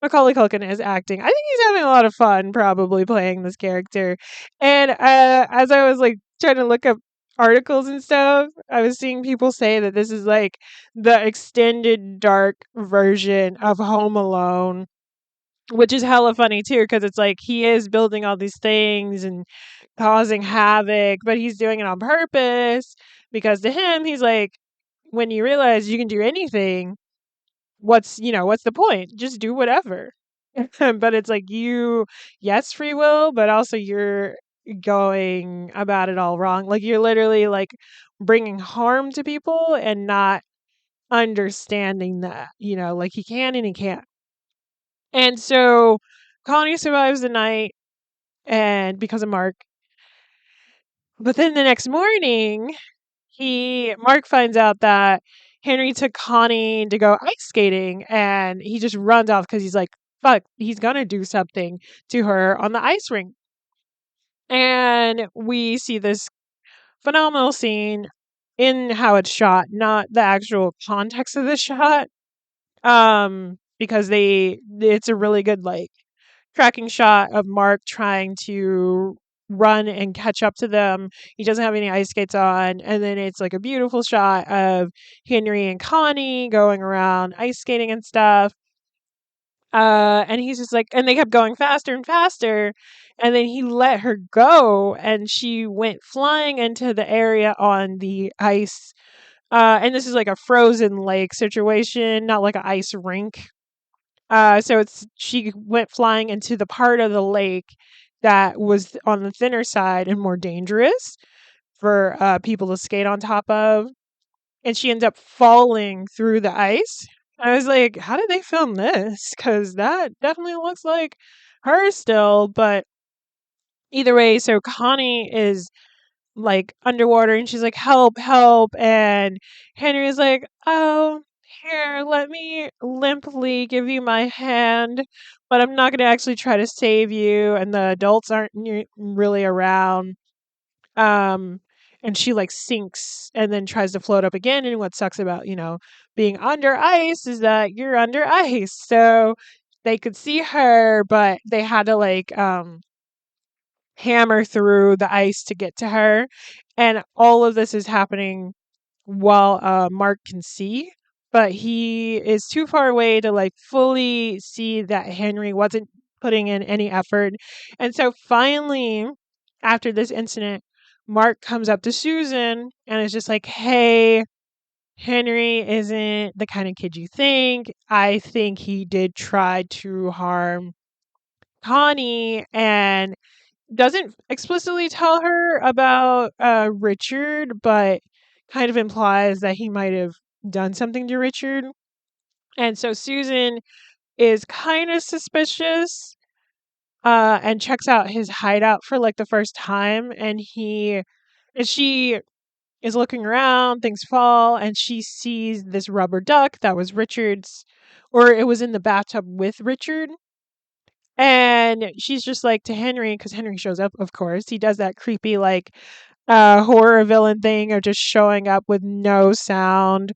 Macaulay Culkin is acting. I think he's having a lot of fun probably playing this character. And as I was like trying to look up articles and stuff, I was seeing people say that this is like the extended dark version of Home Alone, which is hella funny too, because it's like he is building all these things and causing havoc, but he's doing it on purpose because to him, he's like, when you realize you can do anything, what's the point? Just do whatever. But it's like yes, free will, but also you're going about it all wrong. Like you're literally like bringing harm to people and not understanding that, like he can and he can't. And so Connie survives the night and because of Mark. But then the next morning, Mark finds out that Henry took Connie to go ice skating and he just runs off because he's like, fuck, he's gonna do something to her on the ice rink. And we see this phenomenal scene in how it's shot, not the actual context of the shot. Because it's a really good like tracking shot of Mark trying to run and catch up to them. He doesn't have any ice skates on. And then it's like a beautiful shot of Henry and Connie going around ice skating and stuff. And he's just like, and they kept going faster and faster. And then he let her go and she went flying into the area on the ice. And this is like a frozen lake situation, not like an ice rink. So she went flying into the part of the lake that was on the thinner side and more dangerous for people to skate on top of, and she ends up falling through the ice. I was like, how did they film this? Because that definitely looks like her still, but either way, so Connie is like underwater and she's like, help, help. And Henry's like, oh, here, let me limply give you my hand, but I'm not going to actually try to save you. And the adults aren't really around. Um, and she like sinks and then tries to float up again. And what sucks about, being under ice is that you're under ice. So they could see her, but they had to like, hammer through the ice to get to her. And all of this is happening while Mark can see. but he is too far away to like fully see that Henry wasn't putting in any effort. And so finally, after this incident, Mark comes up to Susan and is just like, "Hey, Henry isn't the kind of kid you think. I think he did try to harm Connie," and doesn't explicitly tell her about Richard, but kind of implies that he might have done something to Richard. And so Susan is kind of suspicious, and checks out his hideout for like the first time. And she is looking around, things fall, and she sees this rubber duck that was Richard's, or it was in the bathtub with Richard. And she's just like to Henry, because Henry shows up, of course. He does that creepy, like, horror villain thing of just showing up with no sound.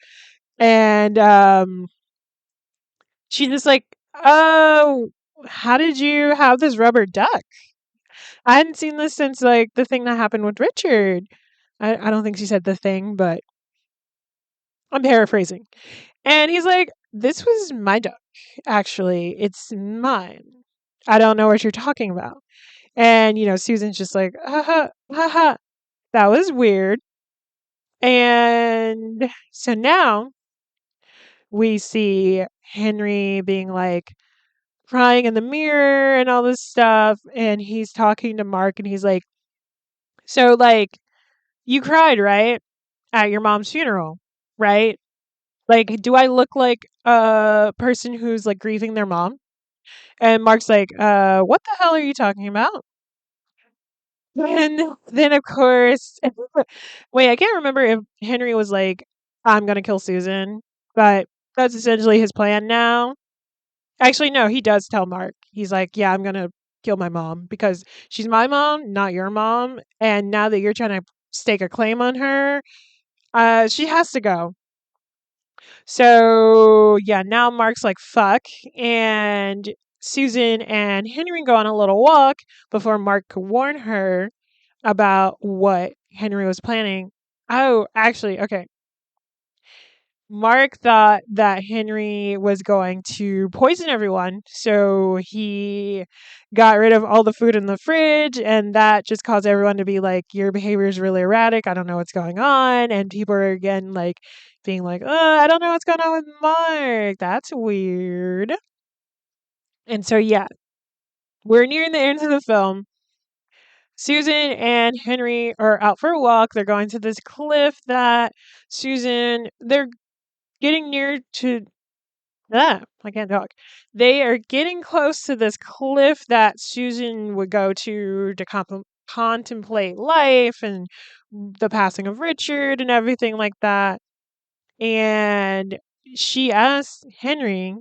And she's just like, "Oh, how did you have this rubber duck? I hadn't seen this since like the thing that happened with Richard." I don't think she said the thing, but I'm paraphrasing. And he's like, "This was my duck, actually. It's mine. I don't know what you're talking about." And, Susan's just like, "Haha, haha, that was weird." And so now we see Henry being like crying in the mirror and all this stuff. And he's talking to Mark and he's like, "So, like, you cried, right? At your mom's funeral, right? Like, do I look like a person who's like grieving their mom?" And Mark's like, "What the hell are you talking about?" And then, of course, wait, I can't remember if Henry was like, "I'm gonna kill Susan," but that's essentially his plan now. Actually, no, he does tell Mark. He's like, "Yeah, I'm gonna kill my mom because she's my mom, not your mom. And now that you're trying to stake a claim on her, she has to go." So yeah, now Mark's like, "Fuck," and Susan and Henry go on a little walk before Mark could warn her about what Henry was planning. Oh, actually, okay. Mark thought that Henry was going to poison everyone, so he got rid of all the food in the fridge, and that just caused everyone to be like, "Your behavior is really erratic. I don't know what's going on." And people are again like being like, "I don't know what's going on with Mark. That's weird." And so, yeah, we're nearing the end of the film. Susan and Henry are out for a walk. They're going to this cliff that they're getting near to I can't talk. They are getting close to this cliff that Susan would go to contemplate life and the passing of Richard and everything like that. And she asks Henry,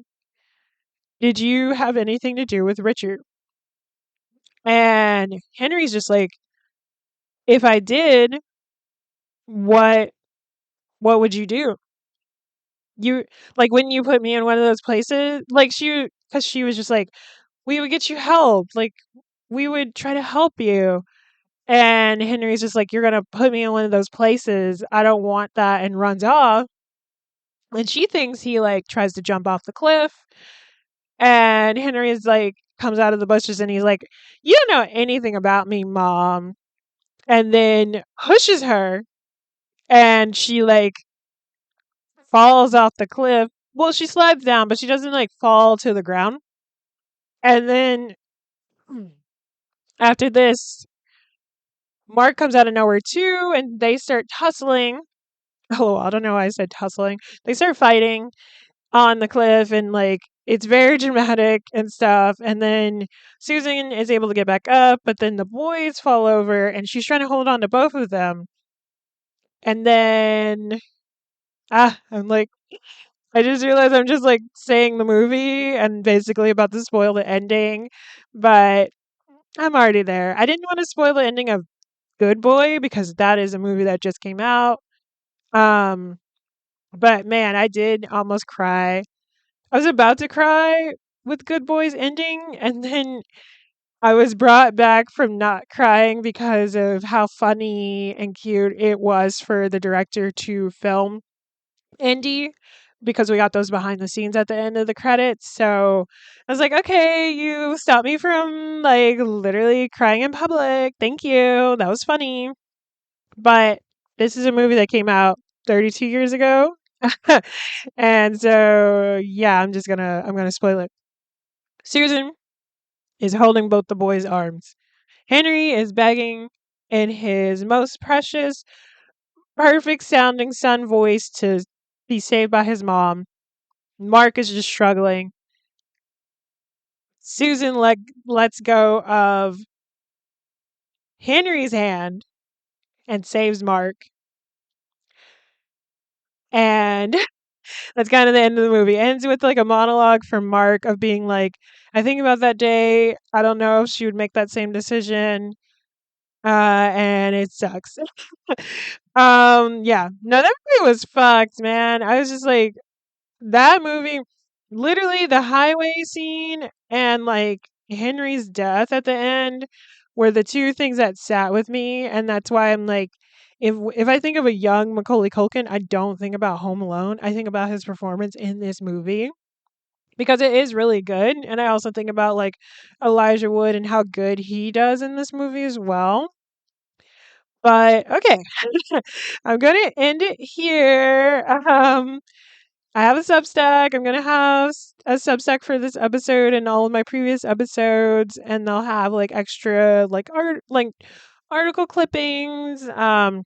"Did you have anything to do with Richard?" And Henry's just like, "If I did, what what would you do? You like when you put me in one of those places?" Like because she was just like, "We would get you help. Like we would try to help you." And Henry's just like, "You're gonna put me in one of those places. I don't want that," and runs off. And she thinks he like tries to jump off the cliff. And Henry is like comes out of the bushes and he's like, "You don't know anything about me, Mom." And then pushes her and she like falls off the cliff. Well, she slides down, but she doesn't like fall to the ground. And then after this, Mark comes out of nowhere too, and they start tussling. Oh, I don't know why I said tussling. They start fighting on the cliff, and like it's very dramatic and stuff. And then Susan is able to get back up, but then the boys fall over, and she's trying to hold on to both of them. And then I'm like, I just realized I'm just like saying the movie and basically about to spoil the ending, but I'm already there. I didn't want to spoil the ending of Good Boy because that is a movie that just came out. Um, but man, I did almost cry. I was about to cry with Good Boy's ending, and then I was brought back from not crying because of how funny and cute it was for the director to film Indy. because we got those behind the scenes at the end of the credits. So I was like, okay, you stopped me from like literally crying in public. Thank you. That was funny. But this is a movie that came out 32 years ago. And so yeah, I'm gonna spoil it. Susan is holding both the boys' arms. Henry is begging in his most precious, perfect sounding son voice to be saved by his mom. Mark is just struggling. Susan lets go of Henry's hand and saves Mark. And that's kind of the end of the movie. It ends with like a monologue from Mark of being like, I think about that day. I don't know if she would make that same decision. And it sucks. Yeah. No, that movie was fucked, man. I was just like, that movie, literally the highway scene and like Henry's death at the end were the two things that sat with me, and that's why I'm like, if I think of a young Macaulay Culkin, I don't think about Home Alone. I think about his performance in this movie because it is really good, and I also think about like Elijah Wood and how good he does in this movie as well. But okay, I'm gonna end it here. I have a Substack. I'm gonna have a Substack for this episode and all of my previous episodes, and they'll have like extra like article clippings. I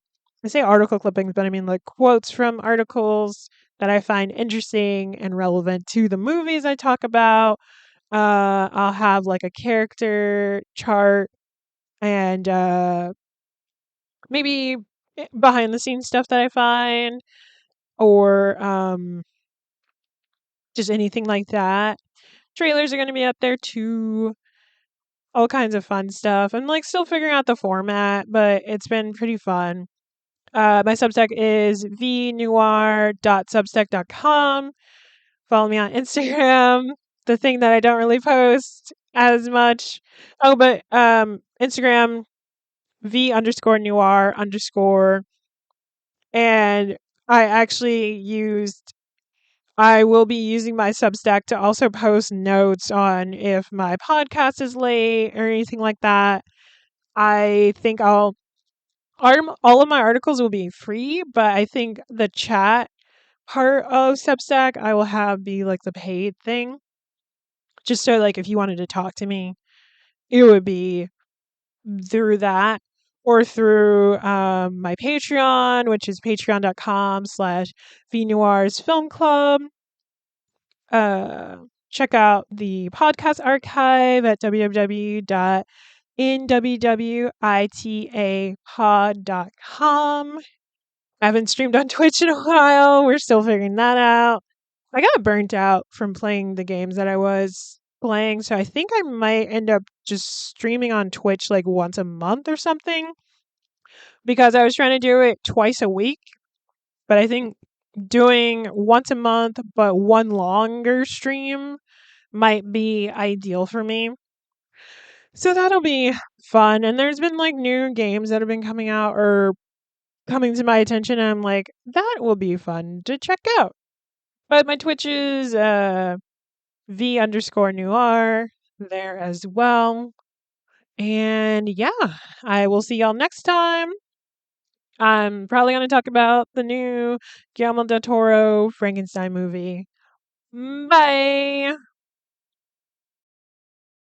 say article clippings, but I mean like quotes from articles that I find interesting and relevant to the movies I talk about. I'll have like a character chart and maybe behind the scenes stuff that I find, or just anything like that. Trailers are going to be up there too. All kinds of fun stuff. I'm like still figuring out the format, but it's been pretty fun. My Substack is vnoir.substack.com. Follow me on Instagram, the thing that I don't really post as much. Oh, but Instagram v underscore noir underscore. And I actually used I will be using my Substack to also post notes on if my podcast is late or anything like that. I think all of my articles will be free, but I think the chat part of Substack I will have be like the paid thing. Just so like if you wanted to talk to me, it would be through that or through my Patreon, which is patreon.com/vnoirs film club. Uh, Check out the podcast archive at www.nwwitapod.com. I haven't streamed on Twitch in a while. We're still figuring that out. I got burnt out from playing the games that I was playing, so I think I might end up just streaming on Twitch like once a month or something, because I was trying to do it twice a week, but I think doing once a month but one longer stream might be ideal for me. So that'll be fun. And there's been like new games that have been coming out or coming to my attention. And I'm like, that will be fun to check out. But my Twitch is v underscore noir there as well. And yeah, I will see y'all next time. I'm probably going to talk about the new Guillermo del Toro Frankenstein movie. Bye.